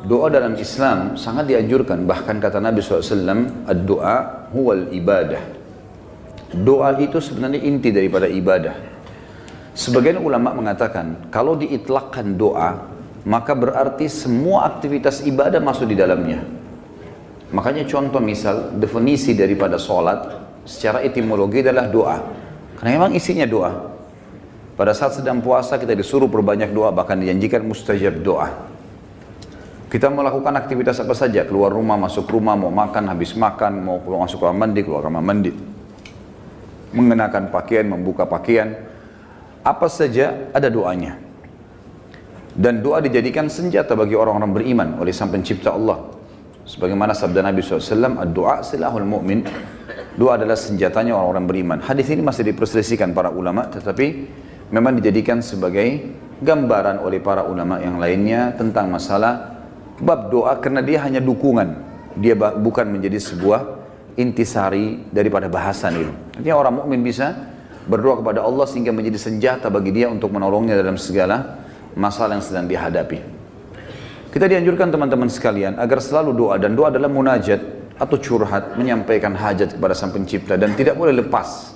Doa dalam Islam sangat dianjurkan. Bahkan kata Nabi SAW, ad-doa huwal ibadah. Doa itu sebenarnya inti daripada ibadah. Sebagian ulama mengatakan, kalau diitlakkan doa, maka berarti semua aktivitas ibadah masuk di dalamnya. Makanya contoh misal, definisi daripada sholat, secara etimologi adalah doa. Karena memang isinya doa. Pada saat sedang puasa kita disuruh perbanyak doa, bahkan dijanjikan mustajab doa. Kita melakukan aktivitas apa saja, keluar rumah, masuk rumah, mau makan, habis makan, mau keluar masuk kamar mandi, keluar kamar mandi, mengenakan pakaian, membuka pakaian, apa saja ada doanya. Dan doa dijadikan senjata bagi orang-orang beriman oleh Sang Pencipta Allah. Sebagaimana sabda Nabi SAW, ad-doa silahul mu'min. Doa adalah senjatanya orang-orang beriman. Hadis ini masih diperselisihkan para ulama, tetapi memang dijadikan sebagai gambaran oleh para ulama yang lainnya tentang masalah bab doa, karena dia hanya dukungan, dia bukan menjadi sebuah intisari daripada bahasan itu. Artinya orang mukmin bisa berdoa kepada Allah sehingga menjadi senjata bagi dia untuk menolongnya dalam segala masalah yang sedang dihadapi. Kita dianjurkan teman-teman sekalian agar selalu doa, dan doa adalah munajat atau curhat, menyampaikan hajat kepada Sang Pencipta, dan tidak boleh lepas.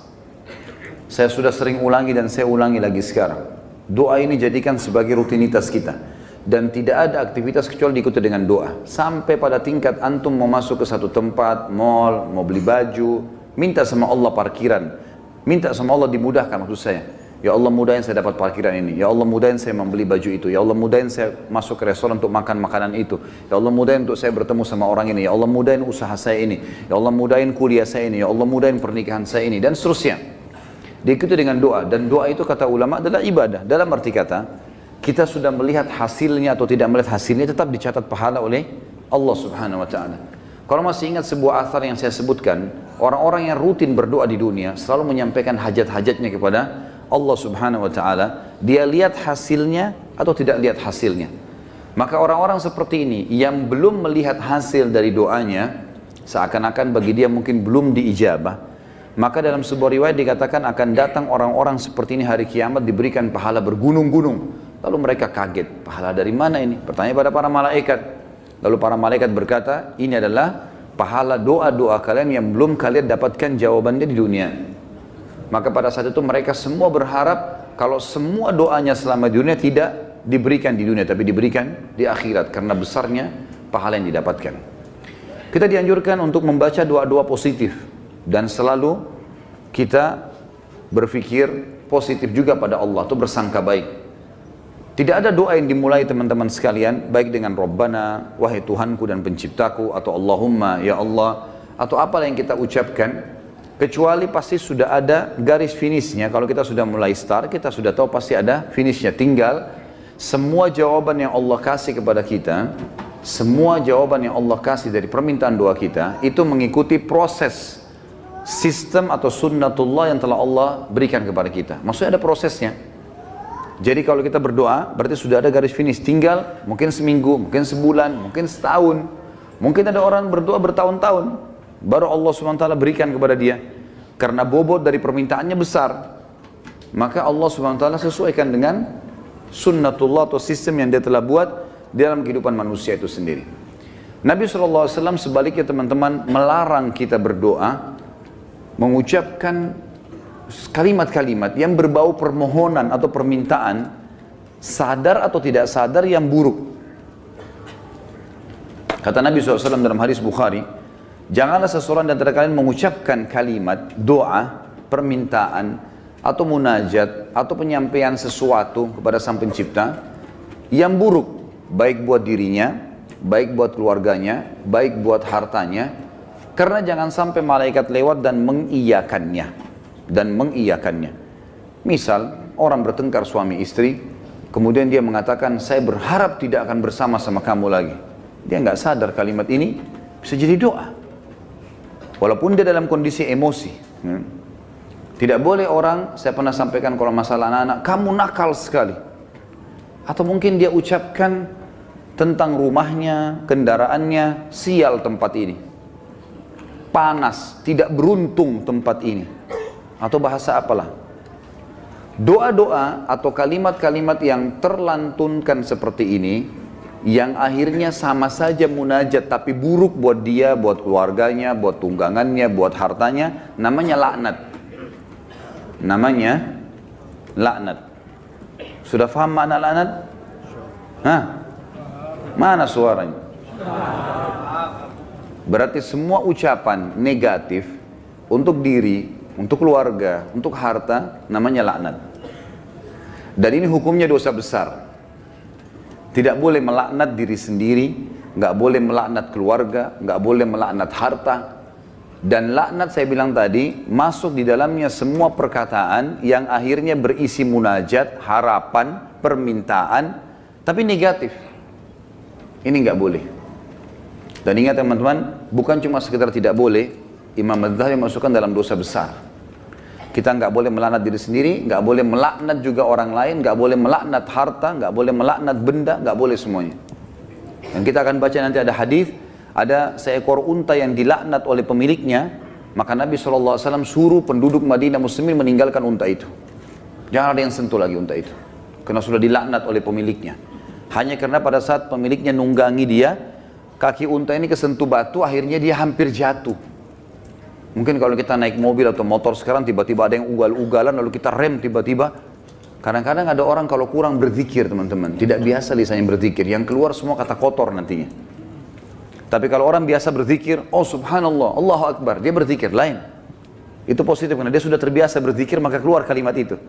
Saya sudah sering ulangi dan saya ulangi lagi sekarang. Doa ini jadikan sebagai rutinitas kita. Dan tidak ada aktivitas kecuali diikuti dengan doa. Sampai pada tingkat antum mau masuk ke satu tempat, mall, mau beli baju, minta sama Allah parkiran. Minta sama Allah dimudahkan, maksud saya. Ya Allah mudahin saya dapat parkiran ini. Ya Allah mudahin saya membeli baju itu. Ya Allah mudahin saya masuk ke restoran untuk makan makanan itu. Ya Allah mudahin untuk saya bertemu sama orang ini. Ya Allah mudahin usaha saya ini. Ya Allah mudahin kuliah saya ini. Ya Allah mudahin pernikahan saya ini. Dan seterusnya. Diikuti dengan doa. Dan doa itu kata ulama adalah ibadah. Dalam arti kata, kita sudah melihat hasilnya atau tidak melihat hasilnya, tetap dicatat pahala oleh Allah Subhanahu wa ta'ala. Kalau masih ingat sebuah athar yang saya sebutkan, orang-orang yang rutin berdoa di dunia selalu menyampaikan hajat-hajatnya kepada Allah Subhanahu wa ta'ala. Dia lihat hasilnya atau tidak lihat hasilnya. Maka orang-orang seperti ini yang belum melihat hasil dari doanya, seakan-akan bagi dia mungkin belum diijabah, maka dalam sebuah riwayat dikatakan akan datang orang-orang seperti ini hari kiamat diberikan pahala bergunung-gunung. Lalu mereka kaget, pahala dari mana ini? Bertanya pada para malaikat. Lalu para malaikat berkata, ini adalah pahala doa-doa kalian yang belum kalian dapatkan jawabannya di dunia. Maka pada saat itu mereka semua berharap kalau semua doanya selama di dunia tidak diberikan di dunia, tapi diberikan di akhirat, karena besarnya pahala yang didapatkan. Kita dianjurkan untuk membaca doa-doa positif, dan selalu kita berpikir positif juga pada Allah, atau bersangka baik. Tidak ada doa yang dimulai teman-teman sekalian, baik dengan Rabbana, wahai Tuhanku dan penciptaku, atau Allahumma, ya Allah, atau apa yang kita ucapkan, kecuali pasti sudah ada garis finishnya. Kalau kita sudah mulai start, kita sudah tahu pasti ada finishnya. Tinggal semua jawaban yang Allah kasih kepada kita, semua jawaban yang Allah kasih dari permintaan doa kita, itu mengikuti proses sistem atau sunnatullah yang telah Allah berikan kepada kita. Maksudnya ada prosesnya. Jadi kalau kita berdoa, berarti sudah ada garis finish. Tinggal mungkin seminggu, mungkin sebulan, mungkin setahun. Mungkin ada orang berdoa bertahun-tahun, baru Allah SWT berikan kepada dia. Karena bobot dari permintaannya besar. Maka Allah SWT sesuaikan dengan sunnatullah atau sistem yang dia telah buat dalam kehidupan manusia itu sendiri. Nabi SAW sebaliknya teman-teman melarang kita berdoa, mengucapkan kalimat-kalimat yang berbau permohonan atau permintaan, sadar atau tidak sadar, yang buruk. Kata Nabi SAW dalam hadis Bukhari, janganlah seseorang di antara kalian mengucapkan kalimat doa, permintaan, atau munajat, atau penyampaian sesuatu kepada Sang Pencipta yang buruk, baik buat dirinya, baik buat keluarganya, baik buat hartanya, karena jangan sampai malaikat lewat dan mengiyakannya. Misal orang bertengkar suami istri, kemudian dia mengatakan, saya berharap tidak akan bersama sama kamu lagi. Dia nggak sadar kalimat ini bisa jadi doa, walaupun dia dalam kondisi emosi. Tidak boleh orang, saya pernah sampaikan kalau masalah anak-anak, kamu nakal sekali. Atau mungkin dia ucapkan tentang rumahnya, kendaraannya, sial tempat ini, panas, tidak beruntung tempat ini, atau bahasa apalah. Doa-doa atau kalimat-kalimat yang terlantunkan seperti ini, yang akhirnya sama saja munajat tapi buruk buat dia, buat keluarganya, buat tunggangannya, buat hartanya, namanya laknat. Namanya laknat. Sudah paham makna laknat? Hah? Mana suaranya? Berarti semua ucapan negatif untuk diri, untuk keluarga, untuk harta, namanya laknat. Dan ini hukumnya dosa besar. Tidak boleh melaknat diri sendiri, nggak boleh melaknat keluarga, nggak boleh melaknat harta. Dan laknat saya bilang tadi, masuk di dalamnya semua perkataan yang akhirnya berisi munajat, harapan, permintaan, tapi negatif. Ini nggak boleh. Dan ingat teman-teman, bukan cuma sekedar tidak boleh, Imam Az-Zahabi masukkan dalam dosa besar. Kita nggak boleh melaknat diri sendiri, nggak boleh melaknat juga orang lain, nggak boleh melaknat harta, nggak boleh melaknat benda, nggak boleh semuanya. Dan kita akan baca nanti ada hadis, ada seekor unta yang dilaknat oleh pemiliknya, maka Nabi SAW suruh penduduk Madinah Muslimin meninggalkan unta itu. Jangan ada yang sentuh lagi unta itu, karena sudah dilaknat oleh pemiliknya. Hanya karena pada saat pemiliknya nunggangi dia, kaki unta ini kesentuh batu, akhirnya dia hampir jatuh. Mungkin kalau kita naik mobil atau motor sekarang tiba-tiba ada yang ugal-ugalan lalu kita rem tiba-tiba. Kadang-kadang ada orang kalau kurang berzikir teman-teman, tidak biasa lisannya berzikir, yang keluar semua kata kotor nantinya. Tapi kalau orang biasa berzikir, oh subhanallah, Allahu Akbar, dia berzikir lain. Itu positif karena dia sudah terbiasa berzikir maka keluar kalimat itu.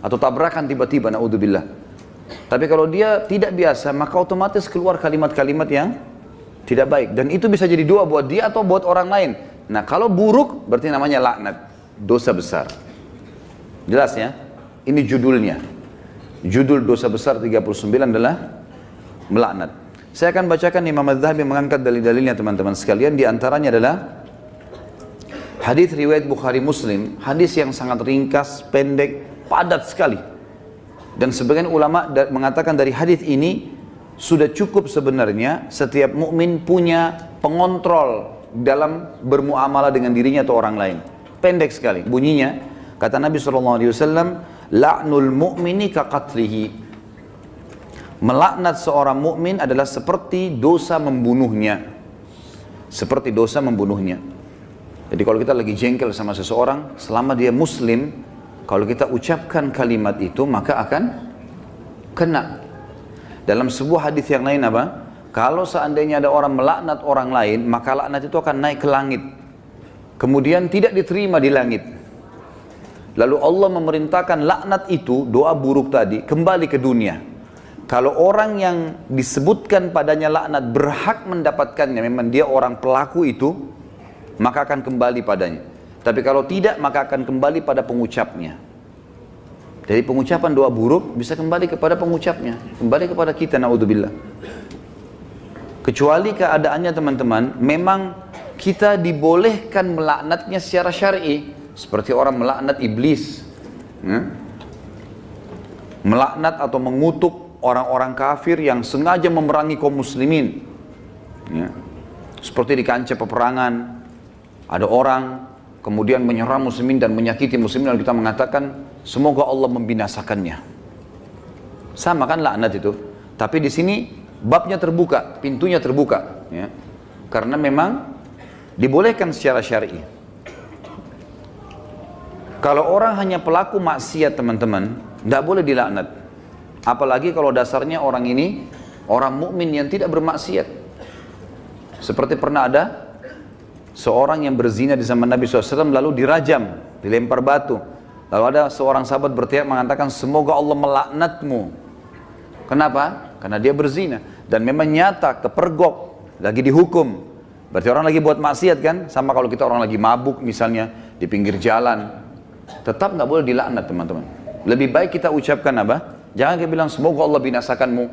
Atau tabrakan tiba-tiba, naudzubillah. Tapi kalau dia tidak biasa maka otomatis keluar kalimat-kalimat yang tidak baik. Dan itu bisa jadi doa buat dia atau buat orang lain. Nah kalau buruk berarti namanya laknat, dosa besar. Jelas ya? Ini judulnya. Judul dosa besar 39 adalah melaknat. Saya akan bacakan Imam Az-Zahabi mengangkat dalil-dalilnya teman-teman sekalian. Di antaranya adalah hadis riwayat Bukhari Muslim, hadis yang sangat ringkas, pendek, padat sekali. Dan sebagian ulama mengatakan dari hadis ini sudah cukup sebenarnya setiap mukmin punya pengontrol dalam bermuamalah dengan dirinya atau orang lain. Pendek sekali bunyinya, kata Nabi SAW, la'nul mu'mini kaqatlihi. Melaknat seorang mukmin adalah seperti dosa membunuhnya. Seperti dosa membunuhnya. Jadi kalau kita lagi jengkel sama seseorang, selama dia muslim, kalau kita ucapkan kalimat itu maka akan kena. Dalam sebuah hadis yang lain apa? Kalau seandainya ada orang melaknat orang lain, maka laknat itu akan naik ke langit. Kemudian tidak diterima di langit. Lalu Allah memerintahkan laknat itu, doa buruk tadi, kembali ke dunia. Kalau orang yang disebutkan padanya laknat berhak mendapatkannya, memang dia orang pelaku itu, maka akan kembali padanya. Tapi kalau tidak, maka akan kembali pada pengucapnya. Jadi pengucapan doa buruk bisa kembali kepada pengucapnya, kembali kepada kita, naudzubillah. Kecuali keadaannya teman-teman, memang kita dibolehkan melaknatnya secara syar'i, seperti orang melaknat iblis, melaknat atau mengutuk orang-orang kafir yang sengaja memerangi kaum muslimin. Seperti di kancah peperangan, ada orang kemudian menyerang muslimin dan menyakiti muslimin, lalu kita mengatakan semoga Allah membinasakannya. Sama kan laknat itu, tapi di sini babnya terbuka, pintunya terbuka, ya. Karena memang dibolehkan secara syar'i. Kalau orang hanya pelaku maksiat teman-teman, tidak boleh dilaknat. Apalagi kalau dasarnya orang ini orang mukmin yang tidak bermaksiat. Seperti pernah ada seorang yang berzina di zaman Nabi SAW lalu dirajam, dilempar batu. Lalu ada seorang sahabat berteriak mengatakan semoga Allah melaknatmu. Kenapa? Karena dia berzina dan memang nyata kepergok, lagi dihukum. Berarti orang lagi buat maksiat kan? Sama kalau kita orang lagi mabuk misalnya di pinggir jalan, tetap nggak boleh dilaknat teman-teman. Lebih baik kita ucapkan apa? Jangan kita bilang semoga Allah binasakanmu,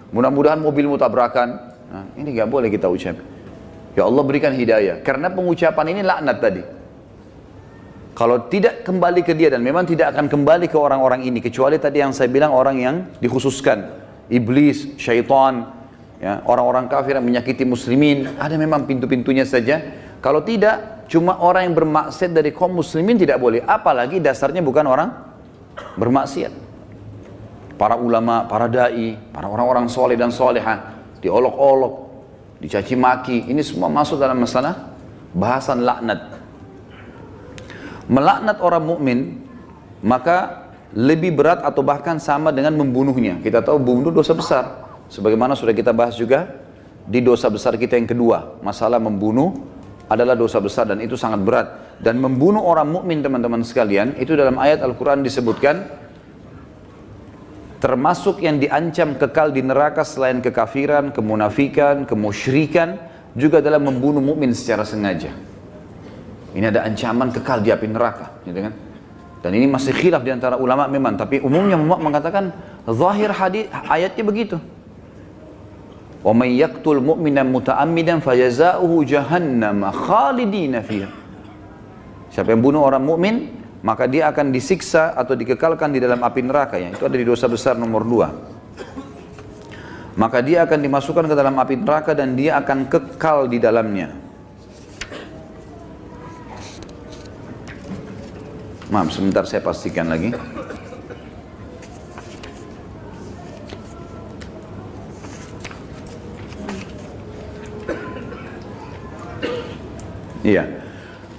mudah-mudahan mobilmu tabrakan. Nah, ini nggak boleh kita ucap. Ya Allah berikan hidayah. Karena pengucapan ini laknat tadi. Kalau tidak kembali ke dia dan memang tidak akan kembali ke orang-orang ini, kecuali tadi yang saya bilang orang yang dikhususkan. Iblis, syaitan, ya, orang-orang kafir yang menyakiti muslimin, ada memang pintu-pintunya saja. Kalau tidak, cuma orang yang bermaksiat dari kaum muslimin tidak boleh. Apalagi dasarnya bukan orang bermaksiat. Para ulama, para da'i, para orang-orang soleh dan solehah, diolok-olok, dicaci maki. Ini semua masuk dalam masalah bahasan laknat. Melaknat orang mukmin maka lebih berat atau bahkan sama dengan membunuhnya. Kita tahu membunuh dosa besar. Sebagaimana sudah kita bahas juga di dosa besar kita yang kedua, masalah membunuh adalah dosa besar dan itu sangat berat. Dan membunuh orang mukmin teman-teman sekalian, itu dalam ayat Al-Quran disebutkan termasuk yang diancam kekal di neraka selain kekafiran, kemunafikan, kemusyrikan, juga dalam membunuh mukmin secara sengaja. Ini ada ancaman kekal di api neraka, gitu kan? Dan ini masih khilaf di antara ulama memang, tapi umumnya ulama mengatakan zahir hadis ayatnya begitu. Wa may yaqtul mu'mina muta'ammidan fajazaohu jahannam khalidina fiha. Siapa yang bunuh orang mukmin, maka dia akan disiksa atau dikekalkan di dalam api neraka, ya. Itu ada di dosa besar nomor 2. Maka dia akan dimasukkan ke dalam api neraka dan dia akan kekal di dalamnya. Maaf, sebentar saya pastikan lagi. Iya.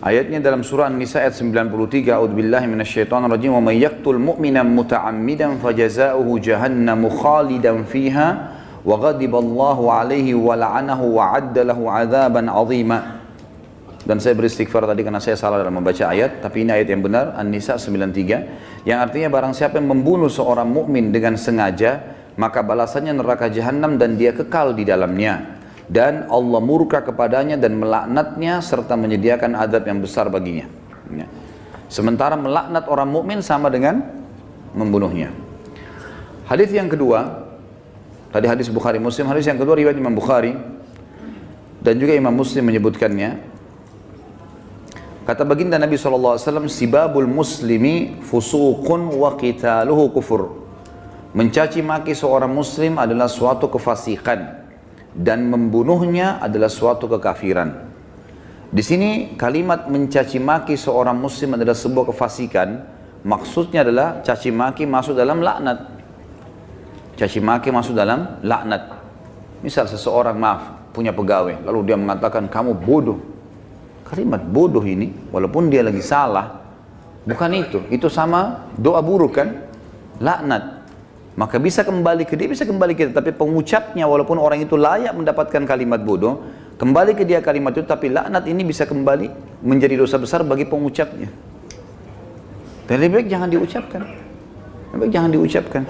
Ayatnya dalam surah An-Nisa ayat 93, A'udzubillahi minasyaitonir rajim, wa may yaqtul mu'mina muta'ammidan fajazaohu jahannamu khalidan fiha wa ghadiballahu alaihi wa la'anahu wa 'adda lahu 'adzaban 'azima. Dan saya beristighfar tadi karena saya salah dalam membaca ayat, tapi ini ayat yang benar, An-Nisa 93, yang artinya barang siapa yang membunuh seorang mukmin dengan sengaja, maka balasannya neraka jahanam dan dia kekal di dalamnya. Dan Allah murka kepadanya dan melaknatnya serta menyediakan azab yang besar baginya. Ya. Sementara melaknat orang mukmin sama dengan membunuhnya. Hadis yang kedua, tadi hadis Bukhari Muslim, hadis yang kedua riwayat Imam Bukhari dan juga Imam Muslim menyebutkannya. Kata baginda Nabi SAW, sibabul muslimi fusuqun wa qitaluhu kufur. Mencaci maki seorang muslim adalah suatu kefasikan dan membunuhnya adalah suatu kekafiran. Di sini kalimat mencaci maki seorang muslim adalah sebuah kefasikan, maksudnya adalah caci maki masuk dalam laknat. Caci maki masuk dalam laknat. Misal seseorang punya pegawai, lalu dia mengatakan kamu bodoh. Kalimat bodoh ini, walaupun dia lagi salah, bukan itu sama doa buruk kan, laknat. Maka bisa kembali ke dia, bisa kembali ke dia, tapi pengucapnya walaupun orang itu layak mendapatkan kalimat bodoh, kembali ke dia kalimat itu, tapi laknat ini bisa kembali menjadi dosa besar bagi pengucapnya. Dan lebih baik jangan diucapkan. Lebih baik jangan diucapkan.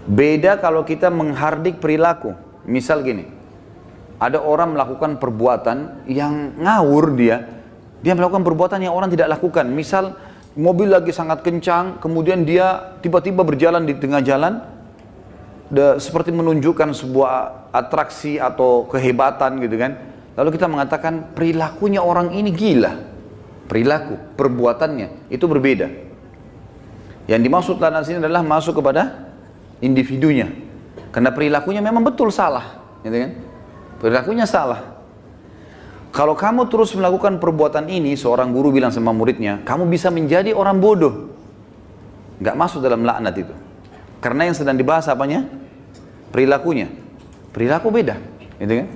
Beda kalau kita menghardik perilaku. Misal gini, ada orang melakukan perbuatan yang ngawur dia melakukan perbuatan yang orang tidak lakukan. Misal mobil lagi sangat kencang, kemudian dia tiba-tiba berjalan di tengah jalan, seperti menunjukkan sebuah atraksi atau kehebatan gitu kan. Lalu kita mengatakan perilakunya orang ini gila. Perilaku, perbuatannya itu berbeda. Yang dimaksud dalam sini adalah masuk kepada individunya. Karena perilakunya memang betul salah, gitu kan? Perilakunya salah. Kalau kamu terus melakukan perbuatan ini, seorang guru bilang sama muridnya, kamu bisa menjadi orang bodoh. Nggak masuk dalam laknat itu. Karena yang sedang dibahas apanya? Perilakunya. Perilaku beda, gitu kan?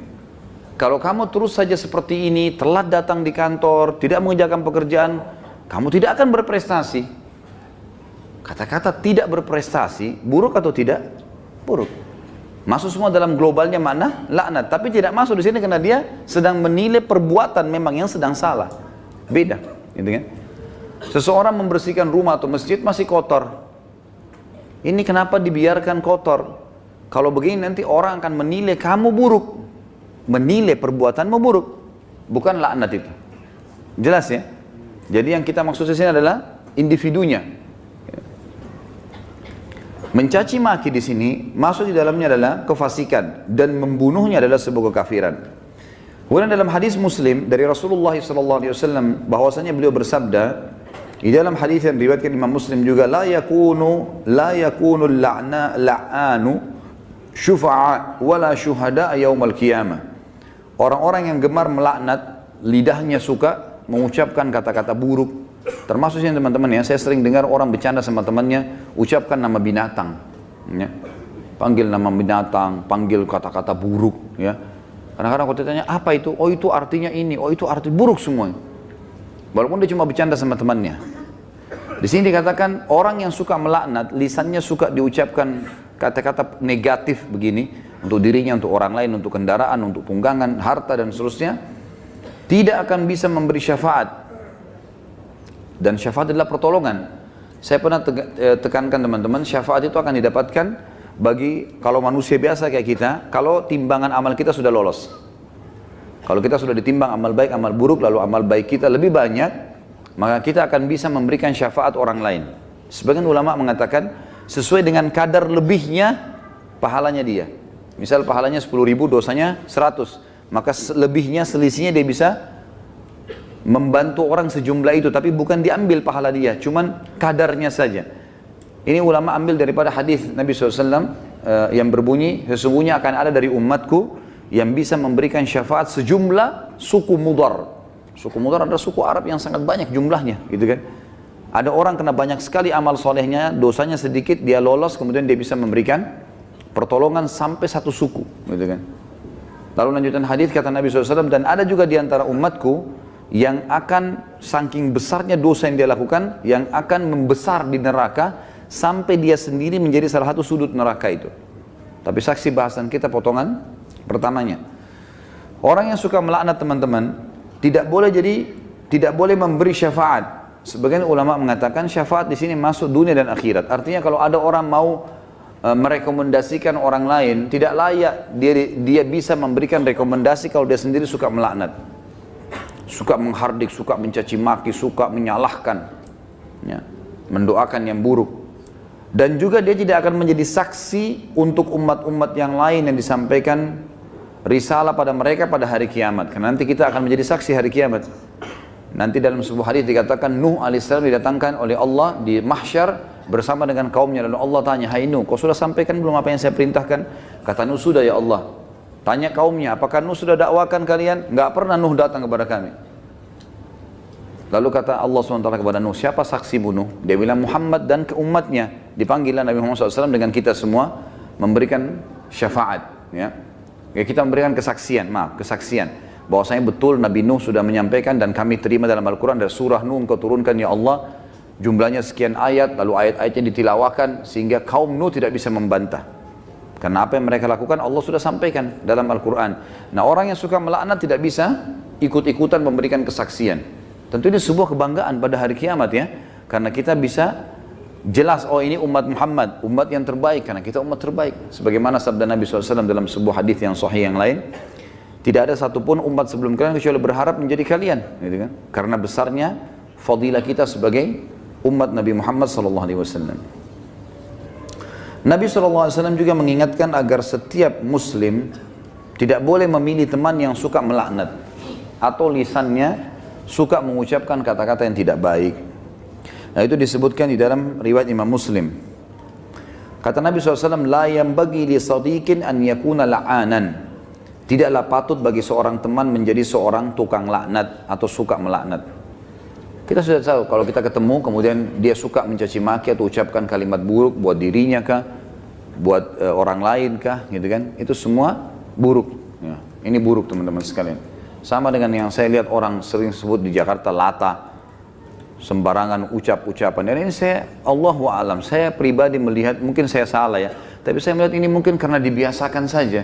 Kalau kamu terus saja seperti ini, telat datang di kantor, tidak mengerjakan pekerjaan, kamu tidak akan berprestasi. Kata-kata tidak berprestasi, buruk atau tidak? Buruk. Masuk semua dalam globalnya makna laknat, tapi tidak masuk di sini karena dia sedang menilai perbuatan memang yang sedang salah. Beda, gitu kan? Seseorang membersihkan rumah atau masjid masih kotor. Ini kenapa dibiarkan kotor? Kalau begini nanti orang akan menilai kamu buruk, menilai perbuatanmu buruk, bukan laknat itu. Jelas ya? Jadi yang kita maksud di sini adalah individunya. Mencaci maki di sini masuk di dalamnya adalah kefasikan dan membunuhnya adalah sebuah kekafiran. Kemudian dalam hadis Muslim dari Rasulullah SAW bahwasanya beliau bersabda di dalam hadis yang diriwayatkan Imam Muslim juga, la yakunu la'anu syufa'a wala syuhada yaumal qiyamah. Orang-orang yang gemar melaknat, lidahnya suka mengucapkan kata-kata buruk. Termasuk teman-teman ya, saya sering dengar orang bercanda sama temannya, ucapkan nama binatang. Ya. panggil nama binatang, panggil kata-kata buruk, ya. Kadang-kadang kalau ditanya, apa itu? Oh itu artinya ini, oh itu arti buruk semua. Walaupun dia cuma bercanda sama temannya. Di sini dikatakan orang yang suka melaknat, lisannya suka diucapkan kata-kata negatif begini untuk dirinya, untuk orang lain, untuk kendaraan, untuk tunggangan, harta dan seterusnya, tidak akan bisa memberi syafaat. Dan syafaat adalah pertolongan. Saya pernah tekankan teman-teman, syafaat itu akan didapatkan bagi kalau manusia biasa kayak kita, kalau timbangan amal kita sudah lolos. Kalau kita sudah ditimbang amal baik, amal buruk, lalu amal baik kita lebih banyak, maka kita akan bisa memberikan syafaat orang lain. Sebagian ulama mengatakan sesuai dengan kadar lebihnya pahalanya dia. Misal pahalanya 10.000, dosanya 100, maka lebihnya, selisihnya dia bisa membantu orang sejumlah itu, tapi bukan diambil pahala dia, cuman kadarnya saja. Ini ulama ambil daripada hadis Nabi SAW yang berbunyi, sesungguhnya akan ada dari umatku yang bisa memberikan syafaat sejumlah suku Mudar. Suku Mudar adalah suku Arab yang sangat banyak jumlahnya, gitu kan. Ada orang kena banyak sekali amal solehnya, dosanya sedikit, dia lolos, kemudian dia bisa memberikan pertolongan sampai satu suku, gitu kan. Lalu lanjutan hadis kata Nabi SAW, dan ada juga di antara umatku yang akan saking besarnya dosa yang dia lakukan, yang akan membesar di neraka sampai dia sendiri menjadi salah satu sudut neraka itu. Tapi saksi bahasan kita potongan pertamanya. Orang yang suka melaknat teman-teman tidak boleh memberi syafaat. Sebagian ulama mengatakan syafaat di sini masuk dunia dan akhirat. Artinya kalau ada orang mau merekomendasikan orang lain, tidak layak dia bisa memberikan rekomendasi kalau dia sendiri suka melaknat, suka menghardik, suka mencaci maki, suka menyalahkan, ya, mendoakan yang buruk. Dan juga dia tidak akan menjadi saksi untuk umat-umat yang lain yang disampaikan risalah pada mereka pada hari kiamat. Karena nanti kita akan menjadi saksi hari kiamat. Nanti dalam sebuah hadis dikatakan Nuh alaihissalam didatangkan oleh Allah di mahsyar bersama dengan kaumnya. Lalu Allah tanya, hai Nuh, kau sudah sampaikan belum apa yang saya perintahkan? Kata Nuh, sudah ya Allah. Tanya kaumnya, apakah Nuh sudah dakwakan kalian? Enggak pernah Nuh datang kepada kami. Lalu kata Allah SWT kepada Nuh, siapa saksimu Nuh? Dia bilang Muhammad dan ke umatnya. Dipanggillah Nabi Muhammad SAW dengan kita semua memberikan syafaat. Ya, kita memberikan kesaksian, bahwasanya betul Nabi Nuh sudah menyampaikan dan kami terima dalam Al-Quran dari surah Nuh engkau turunkan ya Allah. Jumlahnya sekian ayat, lalu ayat-ayatnya ditilawakan sehingga kaum Nuh tidak bisa membantah. Karena apa yang mereka lakukan Allah sudah sampaikan dalam Al-Quran. Nah, orang yang suka melaknat tidak bisa ikut-ikutan memberikan kesaksian. Tentu ini sebuah kebanggaan pada hari kiamat ya. Karena kita bisa jelas, oh ini umat Muhammad, umat yang terbaik, karena kita umat terbaik. Sebagaimana sabda Nabi SAW dalam sebuah hadis yang sahih yang lain, tidak ada satupun umat sebelum kalian kecuali berharap menjadi kalian, gitu kan? Karena besarnya fadilah kita sebagai umat Nabi Muhammad SAW. Nabi SAW juga mengingatkan agar setiap muslim tidak boleh memilih teman yang suka melaknat atau lisannya suka mengucapkan kata-kata yang tidak baik. Nah, itu disebutkan di dalam riwayat Imam Muslim. Kata Nabi SAW, la yanbaghi li sadiqin an yakuna la'anan. Tidaklah patut bagi seorang teman menjadi seorang tukang laknat atau suka melaknat. Kita sudah tahu kalau kita ketemu kemudian dia suka mencaci maki atau ucapkan kalimat buruk buat dirinya kah, buat orang lain kah, gitu kan? Itu semua buruk. Ya, ini buruk teman-teman sekalian. Sama dengan yang saya lihat orang sering sebut di Jakarta lata, sembarangan ucap-ucapan. Dan ini saya, Allahu a'lam, saya pribadi melihat, mungkin saya salah ya, tapi saya melihat ini mungkin karena dibiasakan saja.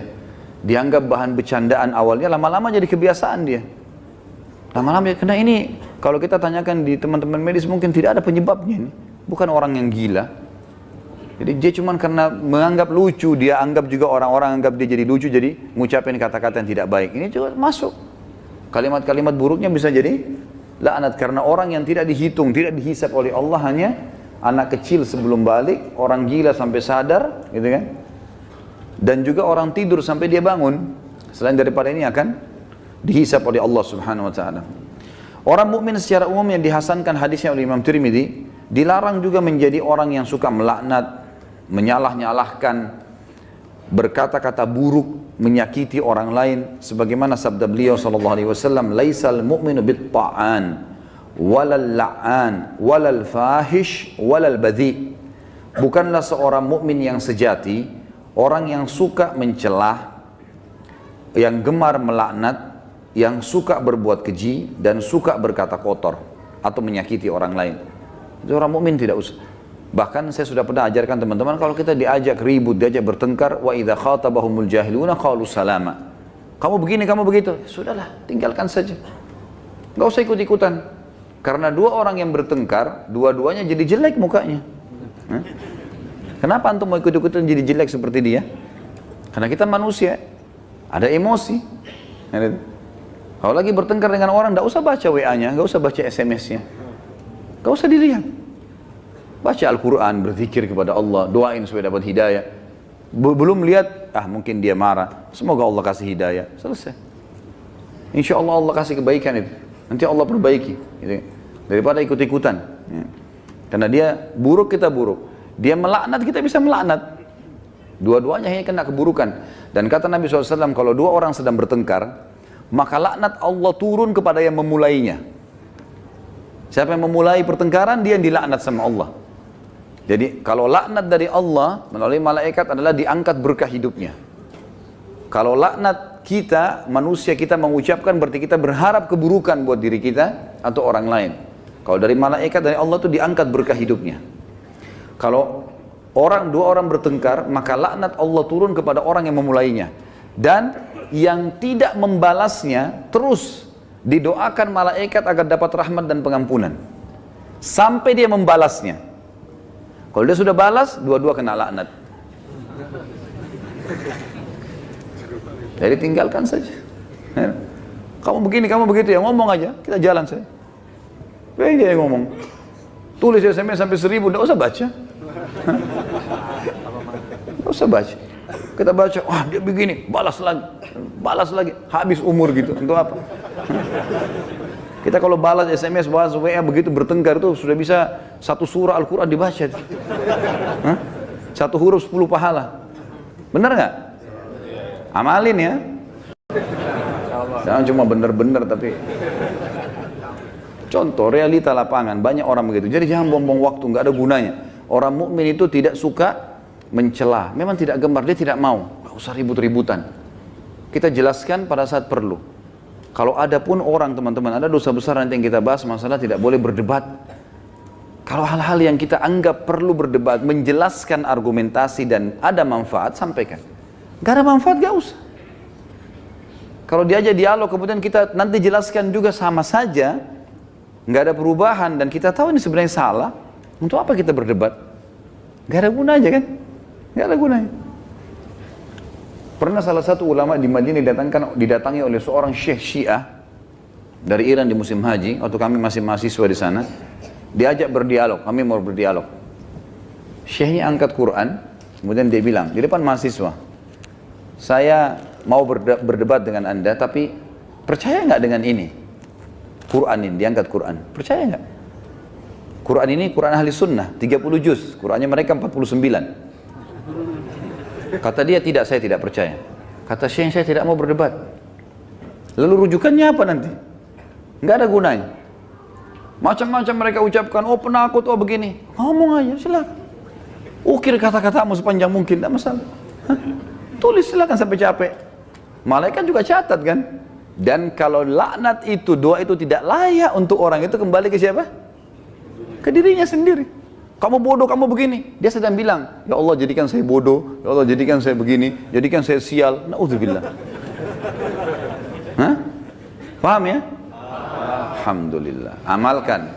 Dianggap bahan bercandaan awalnya, lama-lama jadi kebiasaan dia. Lama-lama, karena ini kalau kita tanyakan di teman-teman medis mungkin tidak ada penyebabnya ini. Bukan orang yang gila. Jadi dia cuma karena menganggap lucu, dia anggap juga orang-orang anggap dia jadi lucu, jadi ngucapin kata-kata yang tidak baik. Ini juga masuk. Kalimat-kalimat buruknya bisa jadi laknat karena orang yang tidak dihitung, tidak dihisap oleh Allah, hanya anak kecil sebelum balik, orang gila sampai sadar, gitu kan? Dan juga orang tidur sampai dia bangun. Selain daripada ini akan dihisap oleh Allah Subhanahu wa taala. Orang mukmin secara umum yang dihasankan hadisnya oleh Imam Tirmidzi, dilarang juga menjadi orang yang suka melaknat, menyalah-nyalahkan, berkata-kata buruk, menyakiti orang lain. Sebagaimana sabda beliau sallallahu alaihi wasallam, laisal mu'minu bit-ta'an walal la'an walal fahish walal badhi. Bukanlah seorang mukmin yang sejati Orang yang suka mencelah, yang gemar melaknat, yang suka berbuat keji, dan suka berkata kotor atau menyakiti orang lain. Itu orang mukmin tidak usah. Bahkan saya sudah pernah ajarkan teman-teman, kalau kita diajak ribut, diajak bertengkar, wa idza khatabahumul jahiluna qalu salama. Kamu begini, kamu begitu. Sudahlah, tinggalkan saja. Enggak usah ikut-ikutan. Karena dua orang yang bertengkar, dua-duanya jadi jelek mukanya. Kenapa antum mau ikut-ikutan jadi jelek seperti dia? Karena kita manusia, ada emosi. Kalau lagi bertengkar dengan orang, enggak usah baca WA-nya, enggak usah baca SMS-nya. Enggak usah dilihat. Baca Al-Quran, berzikir kepada Allah, doain supaya dapat hidayah. Belum lihat, mungkin dia marah. Semoga Allah kasih hidayah. Selesai. Insya Allah Allah kasih kebaikan itu. Nanti Allah perbaiki. Gitu. Daripada ikut-ikutan. Ya. Karena dia buruk, kita buruk. Dia melaknat, kita bisa melaknat. Dua-duanya hanya kena keburukan. Dan kata Nabi SAW, kalau dua orang sedang bertengkar, maka laknat Allah turun kepada yang memulainya. Siapa yang memulai pertengkaran, dia yang dilaknat sama Allah. Jadi kalau laknat dari Allah melalui malaikat adalah diangkat berkah hidupnya. Kalau laknat kita, manusia kita mengucapkan, berarti kita berharap keburukan buat diri kita atau orang lain. Kalau dari malaikat, dari Allah itu diangkat berkah hidupnya. Kalau dua orang bertengkar, maka laknat Allah turun kepada orang yang memulainya. Dan yang tidak membalasnya terus didoakan malaikat agar dapat rahmat dan pengampunan. Sampai dia membalasnya. Kalau dia sudah balas, dua-dua kena laknat. Jadi tinggalkan saja. Ya. Kamu begini, kamu begitu ya, ngomong aja, kita jalan saja. Baik dia yang ngomong. Tulis SMS sampai 1000, tidak usah baca. Tidak usah baca. Kita baca, wah dia begini, balas lagi, habis umur gitu. Untuk apa? Kita kalau balas SMS, balas WA begitu bertengkar itu sudah bisa satu surah Al-Quran dibaca. Satu huruf 10 pahala. Benar nggak? Amalin ya. Jangan cuma benar-benar tapi. Contoh realita lapangan, banyak orang begitu. Jadi jangan buang-buang waktu, nggak ada gunanya. Orang mukmin itu tidak suka mencela. Memang tidak gemar, dia tidak mau. Nggak usah ribut-ributan. Kita jelaskan pada saat perlu. Kalau ada pun orang teman-teman, ada dosa besar nanti yang kita bahas, masalah tidak boleh berdebat. Kalau hal-hal yang kita anggap perlu berdebat, menjelaskan argumentasi dan ada manfaat, sampaikan. Gak ada manfaat, gak usah. Kalau diajak dialog, kemudian kita nanti jelaskan juga sama saja, gak ada perubahan, dan kita tahu ini sebenarnya salah, untuk apa kita berdebat? Gak ada gunanya kan? Gak ada gunanya. Pernah salah satu ulama di Madinah didatangi oleh seorang syekh Syiah dari Iran di musim haji, waktu kami masih mahasiswa di sana. Diajak berdialog, kami mau berdialog. Syekhnya angkat Quran, kemudian dia bilang di depan mahasiswa, saya mau berdebat dengan anda, tapi percaya nggak dengan ini? Quran ini, diangkat Quran, percaya nggak? Quran ini Quran ahli sunnah, 30 juz, Qurannya mereka 49. Kata dia, tidak, saya tidak percaya. Kata Syekh, saya tidak mau berdebat. Lalu rujukannya apa nanti? Nggak ada gunanya. Macam-macam mereka ucapkan, oh penakut, oh begini. Ngomong aja, silakan. Ukir kata-katamu sepanjang mungkin, tidak masalah. Tulis silakan sampai capek. Malaikat juga catat kan. Dan kalau laknat itu, doa itu tidak layak untuk orang itu, kembali ke siapa? Ke dirinya sendiri. Kamu bodoh, kamu begini. Dia sedang bilang, ya Allah jadikan saya bodoh, ya Allah jadikan saya begini, jadikan saya sial. Na'udzubillah. Hah? Paham ya? Alhamdulillah. Amalkan.